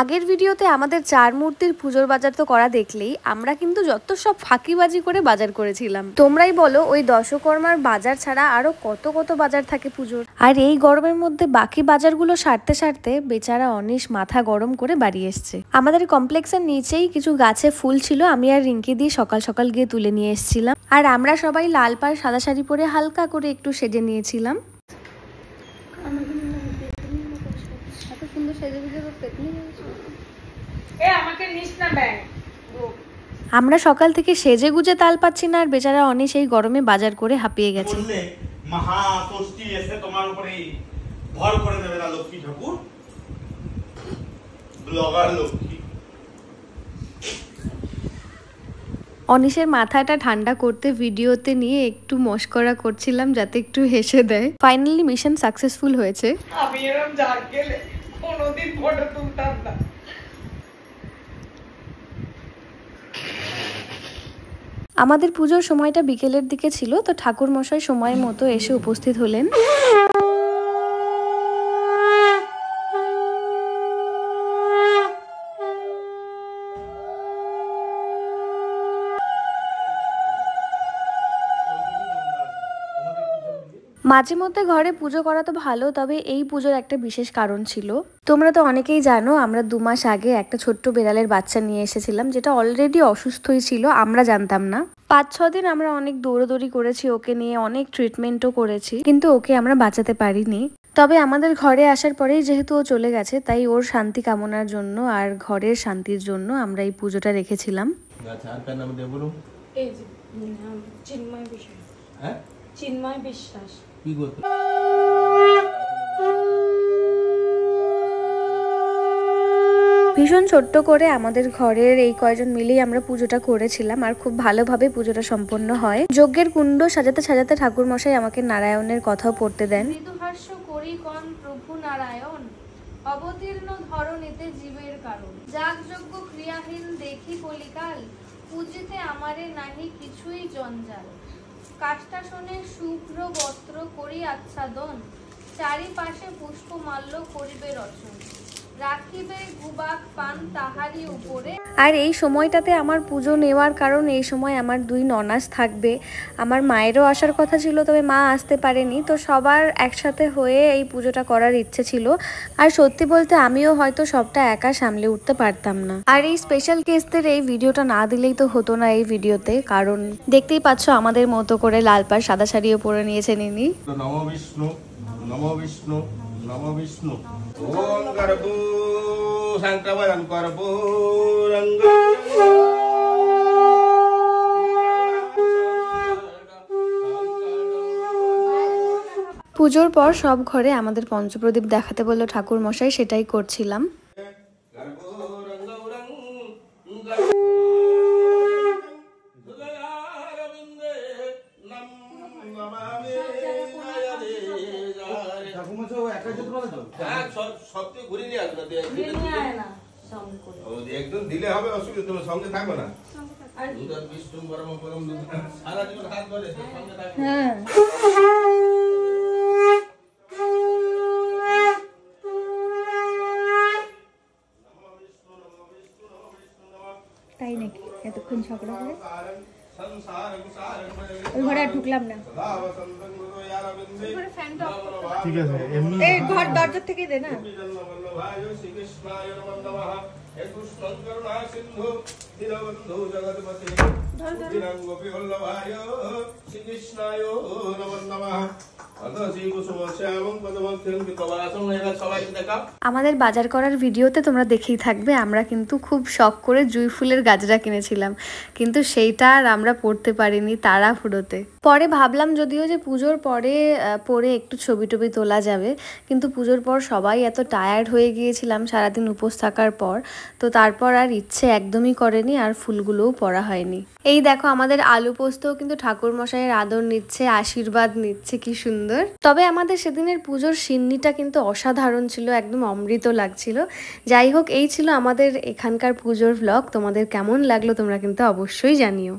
আগের ভিডিওতে আমাদের চার মূর্তির পুজোর বাজার তো করা দেখলেই, আমরা কিন্তু যত সব ফাঁকিবাজি করে বাজার করেছিলাম। তোমরাই বলো ওই দশকর্মার বাজার ছাড়া আরো কত কত বাজার থাকে পুজোর। আর এই গরমের মধ্যে বাকি বাজারগুলো সারতে সারতে বেচারা অনিশ মাথা গরম করে বাড়ি এসছে। আমাদের কমপ্লেক্সের নিচেই কিছু গাছে ফুল ছিল, আমি আর রিঙ্কি দিয়ে সকাল সকাল গিয়ে তুলে নিয়ে এসেছিলাম। আর আমরা সবাই লাল পাড় সাদা শাড়ি পরে হালকা করে একটু সেজে নিয়েছিলাম। আমরা সকাল থেকে সেজে গুজে তাল পাচ্ছি না, আর বেচারা অনেক সেই গরমে বাজার করে হাঁপিয়ে গেছে। অনিশের মাথাটা ঠান্ডা করতে ভিডিওতে নিয়ে একটু মস্করা করছিলাম যাতে একটু হেসে দেয়। ফাইনালি মিশন সাকসেসফুল হয়েছে। আমি এরকম জাগ গেলে কোনোদিন ফটো তুলতাম না। আমাদের পুজোর সময়টা বিকেলের দিকে ছিল, তো ঠাকুর মশাই সময় মতো এসে উপস্থিত হলেন। মাঝে মধ্যে ঘরে পুজো করা তো ভালো, তবে এই পুজোর একটা বিশেষ কারণ ছিল। তোমরা তো অনেকেই জানো আমরা 2 মাস আগে একটা ছোট্ট বিড়ালের বাচ্চা নিয়ে এসেছিলাম, যেটা অলরেডি অসুস্থই ছিল, আমরা জানতাম না। 5-6 দিন আমরা অনেক দৌড়াদৌড়ি করেছি ওকে নিয়ে, অনেক ট্রিটমেন্টও করেছি, কিন্তু ওকে আমরা বাঁচাতে পারিনি। তবে আমাদের ঘরে আসার পরেই যেহেতু ও চলে গেছে, তাই ওর শান্তি কামনার জন্য আর ঘরের শান্তির জন্য আমরা এই পুজোটা রেখেছিলাম। চিন্ময় বিশ্বাস। ভীষণ ছোট্ট করে আমাদের ঘরের এই কয়জন মিলেই আমরা পুজোটা করেছিলাম, আর খুব ভালোভাবে পুজোটা সম্পন্ন হয়। যজ্ঞের কুণ্ড সাজাতে সাজাতে ঠাকুর মশাই আমাকে নারায়ণের কথাও পড়তে দেন। মৃদুহাস্য করি কোন প্রভু নারায়ণ, অবতীর্ণ ধরণীতে জীবের কারণ, যাগযজ্ঞ ক্রিয়াহীন দেখি কলিকাল, পূজিতে আমারে নাহি কিছুই জঞ্জাল, কাষ্টাসনে শুভ্র বস্ত্র করি আচ্ছাদন, চারিপাশে পুষ্পমাল্য করিবে রচন, রাখিবে গুবাক পান তাহারি উপরে। আর এই সময়টাতে আমার পুজো নেওয়ার কারণ এই সময় আমার 2 ননাস থাকবে। আমার মায়েরও আসার কথা ছিল, তবে মা আসতে পারেনি, তো সবার একসাথে হয়ে এই পুজোটা করার ইচ্ছে ছিল। আর সত্যি বলতে আমিও হয়তো সবটা একা সামলে উঠতে পারতাম না। আর এই স্পেশাল গেস্টদের এই ভিডিওটা না দিলেই তো হতো না এই ভিডিওতে, কারণ দেখতেই পাচ্ছ আমাদের মতো করে লাল পাড় সাদা শাড়িও পরে নিয়েছেন ইনি। নম বিষ্ণু নম বিষ্ণু নম বিষ্ণু ওম গর্ভো সংক্রমণ করবো রঙ্গ। পুজোর পর সব ঘরে আমাদের পঞ্চপ্রদীপ দেখাতে বললো ঠাকুর মশাই, সেটাই করছিলাম। একজন দিলে হবে, অসুবিধা তোমার সঙ্গে থাকবে না। বিষ্ণু পরম পরম সারা জীবন হাত ধরে সঙ্গে থাকবে। তাই নাকি? এতক্ষণ ঝগড়া করে ওই ঘরে আর ঢুকলাম না। ঠিক আছে, এমনি এই ঘর দরজা থেকে দে না। আমাদের বাজার করার ভিডিওতে তোমরা দেখেই থাকবে, আমরা কিন্তু খুব শখ করে জুঁই ফুলের গাজরা কিনেছিলাম, কিন্তু সেইটা আর আমরা পরতে পারিনি তাড়াহুড়োতে। পরে ভাবলাম যদিও যে পুজোর পরে একটু ছবি টবি তোলা যাবে, কিন্তু পুজোর পর সবাই এত টায়ার্ড হয়ে গিয়েছিলাম সারাদিন উপোস থাকার পর, তো তারপর আর ইচ্ছে একদমই করেনি, আর ফুলগুলোও পরা হয়নি। এই দেখো আমাদের আলু পোস্তও কিন্তু ঠাকুর মশাইয়ের আদর নিচ্ছে, আশীর্বাদ নিচ্ছে, কি সুন্দর। তবে আমাদের সেদিনের পুজোর সিন্নিটা কিন্তু অসাধারণ ছিল, একদম অমৃত লাগছিল। যাই হোক, এই ছিল আমাদের এখানকার পুজোর ভ্লগ। তোমাদের কেমন লাগলো তোমরা কিন্তু অবশ্যই জানিও।